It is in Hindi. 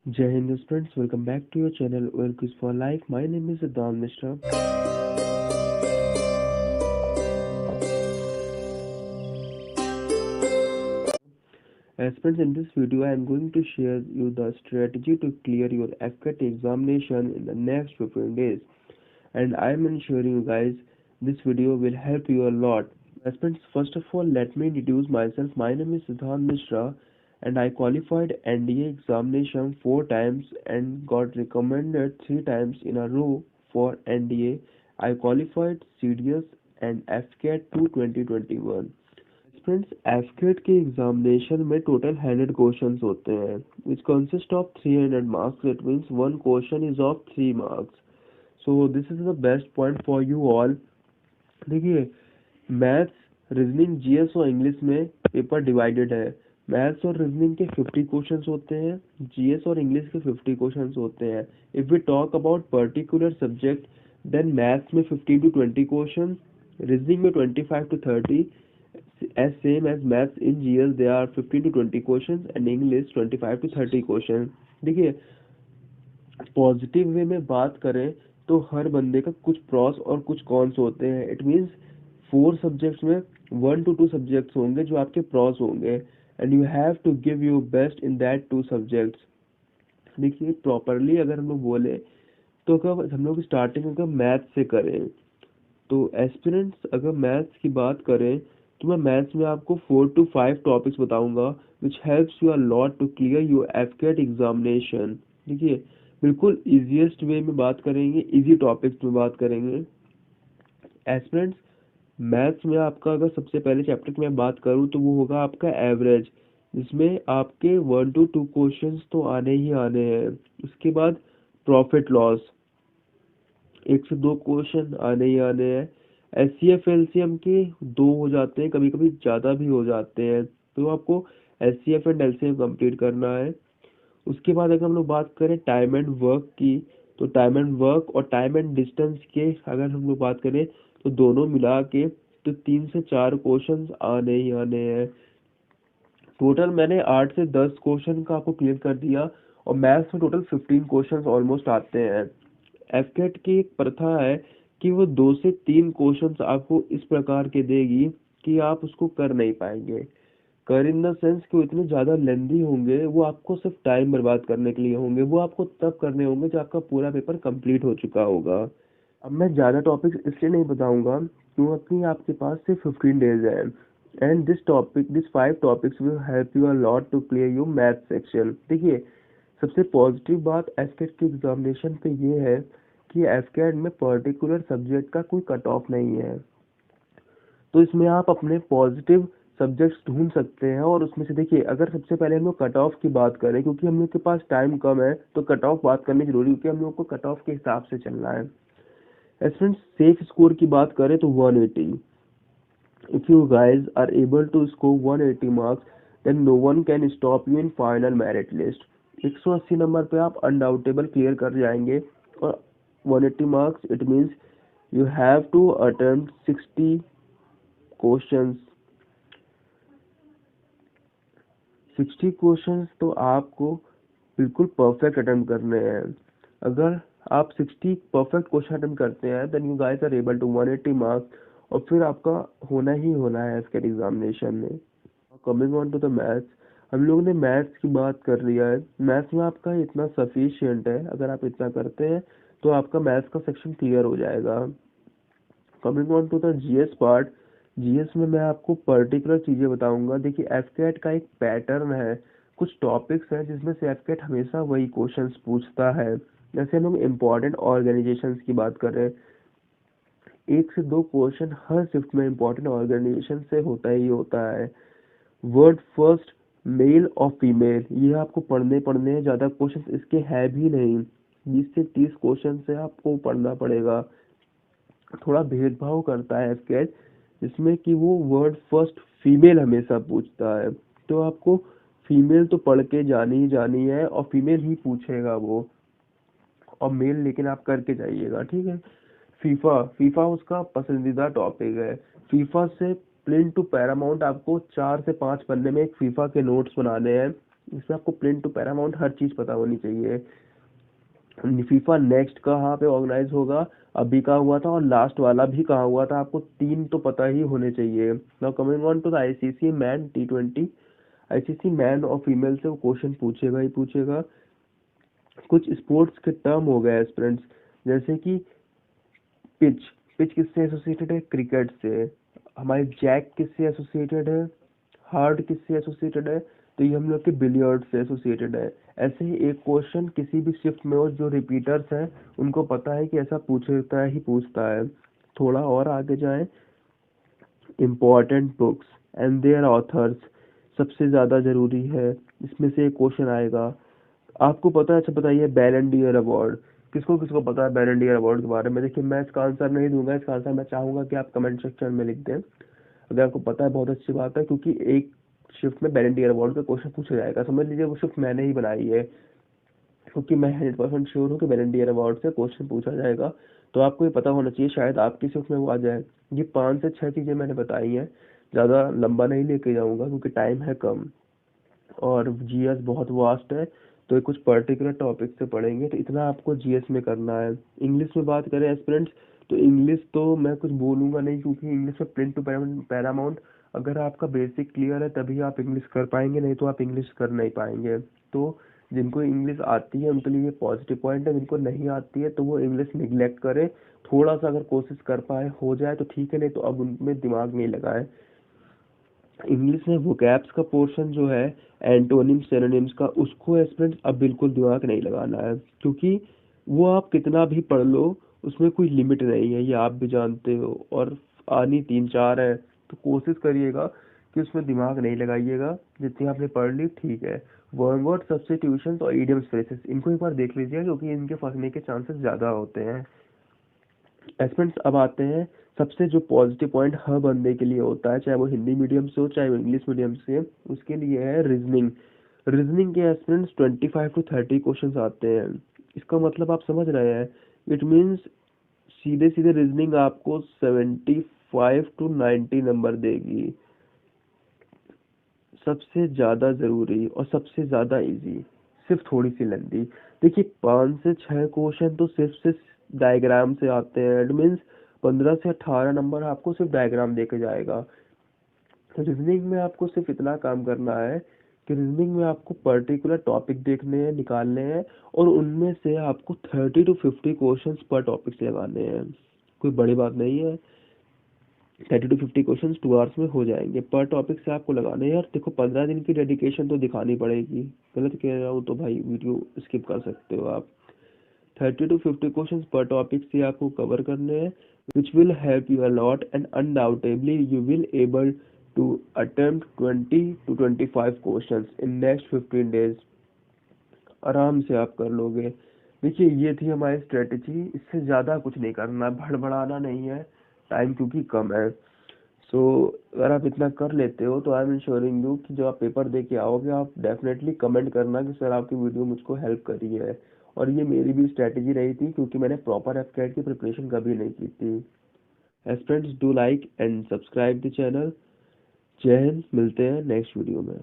Jai Hind friends, welcome back to your channel Well Quiz for Life. My name is Siddharth Mishra. As friends, in this video I am going to share you the strategy to clear your FCAT examination in the next 15 days. And I am ensuring you guys this video will help you a lot. As friends, first of all, let me introduce myself. My name is Siddharth Mishra and I qualified NDA examination 4 times and got recommended 3 times in a row for NDA. I qualified CDS and FCAT 2 2021. Friends एफकेट के एग्जामिनेशन में टोटल 100 क्वेश्चंस होते हैं which consist of 300 marks. It means one question is of 3 marks. So this is the best point for you all. देखिए, मैथ्स, रीजनिंग, जीएस और इंग्लिश में पेपर डिवाइडेड है. मैथ्स और रीजनिंग के 50 क्वेश्चंस होते हैं, जीएस और इंग्लिश के 50 क्वेश्चंस होते हैं. If we talk about particular subject then maths में 15 to 20 क्वेश्चन, रीजनिंग में 25 to 30, as same as maths. In GS there are 15 to 20 questions and English 25 to 30 questions. देखिए, पॉजिटिव वे में बात करें तो हर बंदे का कुछ प्रॉस और कुछ कॉन्स होते हैं. इट मींस 4 सब्जेक्ट्स में 1 to 2 सब्जेक्ट्स होंगे जो आपके प्रॉस होंगे and you have to give your best in that 2 subjects. देखिए, प्रॉपरली अगर हम लोग बोले तो अगर हम लोग स्टार्टिंग अगर मैथ्स से करें तो एस्पिरेंट्स अगर मैथ्स की बात करें तो मैं मैथ्स में आपको 4 to 5 टॉपिक्स बताऊंगा which helps you a lot to clear your एफकेट एग्जामिनेशन. देखिए, बिल्कुल इजीएस्ट वे में बात करेंगे, इजी टॉपिक्स में बात करेंगे. एस्पिरेंट्स, मैथ्स में आपका अगर सबसे पहले चैप्टर की मैं बात करूं तो वो होगा आपका एवरेज, जिसमें आपके 1 to 2 क्वेश्चंस तो आने ही आने हैं. उसके बाद प्रॉफिट लॉस, 1 से 2 क्वेश्चन आने ही आने हैं. एचसीएफ एलसीएम के 2 हो जाते हैं, कभी कभी ज़्यादा भी हो जाते हैं, तो आपको एचसीएफ एंड एलसीएम कंप्लीट करना है. उसके बाद अगर हम लोग बात करें टाइम एंड वर्क की, तो टाइम एंड वर्क और टाइम एंड डिस्टेंस के अगर हम लोग बात करें तो दोनों मिला के तो 3 से 4 क्वेश्चन आने ही आने हैं. टोटल मैंने 8 से 10 क्वेश्चन का आपको क्लियर कर दिया और मैथ्स में टोटल 15 क्वेश्चन ऑलमोस्ट आते हैं. एफकेट की एक प्रथा है कि वो 2 से 3 क्वेश्चंस आपको इस प्रकार के देगी कि आप उसको कर नहीं पाएंगे. कर इन द सेंस कि वो इतने ज़्यादा लेंदी होंगे, वो आपको सिर्फ टाइम बर्बाद करने के लिए होंगे. वो आपको तब करने होंगे जब आपका पूरा पेपर कंप्लीट हो चुका होगा. अब मैं ज़्यादा टॉपिक्स इसलिए नहीं बताऊंगा क्योंकि आपके पास सिर्फ 15 डेज है and this 5 topics will help you a lot to clear your math section. देखिए, सबसे पॉजिटिव बात एफकेट के एग्जामिनेशन पे ये है कि एफकेट में पर्टिकुलर सब्जेक्ट का कोई कट ऑफ नहीं है, तो इसमें आप अपने पॉजिटिव सब्जेक्ट्स ढूंढ सकते हैं. और उसमें से देखिए, अगर सबसे पहले हम लोग कट ऑफ की बात करें, क्योंकि हम लोग के पास टाइम कम है तो कट ऑफ बात करनी जरूरी है, क्योंकि हम लोग को कट ऑफ के हिसाब से चलना है. फ्रेंड्स, सेफ स्कोर की बात करें तो 180. If you guys are able to score 180 marks then no one can stop you in final merit list. 180 number पे आप अनडाउटेबल क्लियर कर जाएंगे. और 180 marks it means you have to attempt 60 questions. 60 questions तो आपको बिल्कुल परफेक्ट अटेम्प्ट करने हैं. अगर आप 60 परफेक्ट क्वेश्चन अटेम्प्ट करते हैं then you guys are able to 180 marks और फिर आपका होना ही होना है इसके एग्जामिनेशन में. Coming on to the maths, हम लोगों ने मैथ्स की बात कर लिया है. मैथ्स में आपका इतना सफिशिएंट है, अगर आप इतना करते हैं तो आपका मैथ्स का सेक्शन क्लियर हो जाएगा. Coming on to the GS part, GS में मैं आपको पर्टिकुलर चीज़ें बताऊंगा. देखिए, एफकेट का एक पैटर्न है, कुछ टॉपिक्स हैं जिसमें से एफकेट हमेशा वही क्वेश्चंस पूछता है. जैसे हम लोग इम्पोर्टेंट ऑर्गेनाइजेशंस की बात करें, 1 से 2 क्वेश्चन हर शिफ्ट में इम्पोर्टेंट ऑर्गेनाइजेशन से होता ही होता है. वर्ड फर्स्ट, मेल और फीमेल, ये आपको पढ़ने पढ़ने हैं. ज़्यादा क्वेश्चन इसके है भी नहीं, 20 से 30 क्वेश्चन से आपको पढ़ना पड़ेगा. थोड़ा भेदभाव करता है एफकेट, जिसमें कि वो वर्ड फर्स्ट फीमेल हमेशा पूछता है. तो आपको फीमेल तो पढ़ के जानी ही जानी है और फीमेल ही पूछेगा वो, और मेल लेकिन आप करके जाइएगा, ठीक है. फीफा, फीफा उसका पसंदीदा टॉपिक है. फीफा से प्लेन टू पैरामाउंट आपको 4 से 5 पन्ने में एक फीफा के नोट्स बनाने हैं. इसमें आपको प्रिंट टू पैरामाउंट हर चीज़ पता होनी चाहिए। फीफा नेक्स्ट कहाँ पे ऑर्गेनाइज होगा, अभी कहाँ हुआ था, और लास्ट वाला भी कहाँ हुआ था, आपको तीन तो पता ही होने चाहिए। Now coming on to the ICC man T20। ICC man और फीमेल से वो क्वेश्चन पूछेगा ही पूछेगा। कुछ स्पोर्ट्स के टर्म हो गए फ्रेंड्स, जैसे कि पिच। पिच किससे एसोसिएटेड है, क्रिकेट से। हमारे जैक किससे एसोसिएटेड है, हार्ड किससे एसोसिएटेड है, तो ये हम लोग के बिलियर्ड से एसोसिएटेड है। ऐसे ही एक क्वेश्चन किसी भी शिफ्ट में हो, जो रिपीटर्स हैं उनको पता है कि ऐसा पूछता ही पूछता है। थोड़ा और आगे जाएं, important books and their authors सबसे ज़्यादा ज़रूरी है। इसमें से एक क्वेश्चन आएगा, आपको पता है, अच्छा बताइए, बैलन डियर अवार्ड, किसको किसको पता है बैलन डियर अवार्ड के बारे में? देखिए मैं इसका आंसर नहीं दूंगा, इसका आंसर मैं चाहूंगा कि आप कमेंट सेक्शन में लिख दें। अगर आपको पता है बहुत अच्छी बात है, क्योंकि एक शिफ्ट में बैलन डियर अवार्ड का क्वेश्चन पूछा जाएगा। समझ लीजिए वो शिफ्ट मैंने ही बनाई है, क्योंकि मैं 100% श्योर हूँ कि बैलन डियर अवार्ड से क्वेश्चन पूछा जाएगा। तो आपको ये पता होना चाहिए, शायद आपकी शिफ्ट में वो आ जाए। ये 5 से 6 चीज़ें मैंने बताई हैं, ज़्यादा लंबा नहीं लेके जाऊंगा क्योंकि टाइम है कम, और जीएस बहुत वास्ट है। तो ये कुछ पर्टिकुलर टॉपिक से पढ़ेंगे, तो इतना आपको जीएस में करना है। इंग्लिश में बात करें एस्पिरेंट्स, तो इंग्लिश तो मैं कुछ बोलूँगा नहीं, क्योंकि इंग्लिश में प्रिंट टू पैरामाउंट, अगर आपका बेसिक क्लियर है तभी आप इंग्लिश कर पाएंगे, नहीं तो आप इंग्लिश कर नहीं पाएंगे। तो जिनको इंग्लिश आती है उनके लिए पॉजिटिव पॉइंट है, जिनको नहीं आती है तो वो इंग्लिश निगलेक्ट करे। थोड़ा सा अगर कोशिश कर पाए हो जाए तो ठीक है, नहीं तो अब उनमें दिमाग नहीं लगाए। इंग्लिश में वोकैब्स का पोर्शन जो है, एंटोनिम्स सिनोनिम्स का, उसको एस्पिरेंट्स अब बिल्कुल दिमाग नहीं लगाना है, क्योंकि वो आप कितना भी पढ़ लो उसमें कोई लिमिट नहीं है, ये आप भी जानते हो, और आनी 3 4 है। तो कोशिश करिएगा कि उसमें दिमाग नहीं लगाइएगा, जितनी आपने पढ़ ली ठीक है। वर्ड सब्स्टिट्यूशन और इडियम्स फ्रेजेस, इनको एक बार देख लीजिएगा, क्योंकि इनके फंसने के चांसेस ज़्यादा होते हैं। एस्पिरेंट्स अब आते हैं, सबसे जो पॉजिटिव पॉइंट हर बंदे के लिए होता है, चाहे वो हिंदी मीडियम से हो चाहे वो इंग्लिश मीडियम से, उसके लिए है रीजनिंग। रीजनिंग के एस्पिरेंट्स 25 to 30 क्वेश्चन आते हैं। इसका मतलब आप समझ रहे हैं, इट मीन्स सीधे सीधे रीजनिंग आपको 75 to 90 नंबर देगी। सबसे ज़्यादा ज़रूरी और सबसे ज़्यादा इजी, सिर्फ थोड़ी सी लेंथी। देखिए 5 से 6 क्वेश्चन तो सिर्फ डायग्राम से आते हैं, इट मीन्स 15 से 18 नंबर आपको सिर्फ डायग्राम देके जाएगा। तो रीजनिंग में आपको सिर्फ इतना काम करना है कि रीजनिंग में आपको पर्टिकुलर टॉपिक देखने हैं, निकालने हैं, और उनमें से आपको 30 to 50 क्वेश्चन पर टॉपिक से लगाने हैं। कोई बड़ी बात नहीं है, 30 to 50 क्वेश्चन 2 आवर्स में हो जाएंगे। पर टॉपिक से आपको लगाने हैं। और देखो 15 दिन की डेडिकेशन तो दिखानी पड़ेगी, गलत कह रहा हूँ तो भाई वीडियो स्किप कर सकते हो आप। 30 to 50 क्वेश्चन पर टॉपिक से आपको कवर करने हैं, which will help you a lot, and undoubtably you will able to attempt 20 to 25 question in next 15 days. आराम से आप कर लोगे। देखिए ये थी हमारी स्ट्रेटजी, इससे ज़्यादा कुछ नहीं करना, भड़बड़ाना नहीं है, टाइम क्योंकि कम है। सो अगर आप इतना कर लेते हो तो आई एम इंश्योरिंग यू कि जब आप पेपर दे के आओगे आप डेफिनेटली कमेंट करना कि सर आपकी वीडियो मुझको हेल्प करी है। और ये मेरी भी स्ट्रेटजी रही थी, क्योंकि मैंने प्रॉपर एफकेट की प्रिपरेशन कभी नहीं की थी। Friends do like and subscribe the channel. जय हिंद, मिलते हैं नेक्स्ट वीडियो में।